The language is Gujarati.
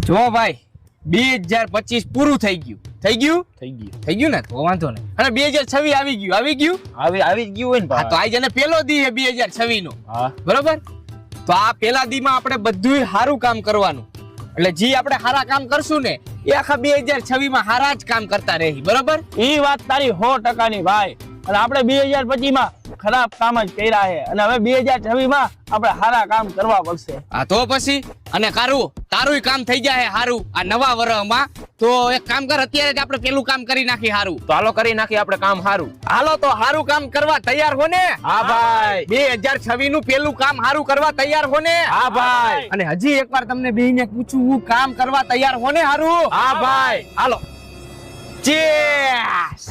જો ભાઈ 2025 પૂરું થઈ ગયું ને તો વાંધો નહીં. અને 2026 આવી ગયું આવી ગયું હોય ને હા તો આજ એને પેલો દી હે 2026 નો. બરોબર, તો આ પેલા દી માં આપણે બધું સારું કામ કરવાનું. એટલે જે આપણે સારા કામ કરશું ને એ આખા 2026 માં સારા જ કામ કરતા રહી. બરોબર, ઈ વાત તારી 100% ની ભાઈ. અને આપણે 2025 માં ખરાબ કામ જ કર્યા છે અને હવે 2026 માં આપણે સારા કામ કરવા પડશે. હા તો પછી અને તારું કામ થઈ જાય સારું આ નવા વર્ષમાં. તો એક કામ કર, અત્યારે જ આપણે પેલું કામ કરી નાખી સારું. તો હાલો કરી નાખી આપણે કામ સારું. હાલો તો સારું કામ કરવા તૈયાર હો ને? હા ભાઈ. 2026 નું પેલું કામ સારું કરવા તૈયાર હો ને? હા ભાઈ. અને હજી એકવાર તમને બેયને પૂછું, કામ કરવા તૈયાર હો ને સારું? હા ભાઈ. હાલો. ચેસ.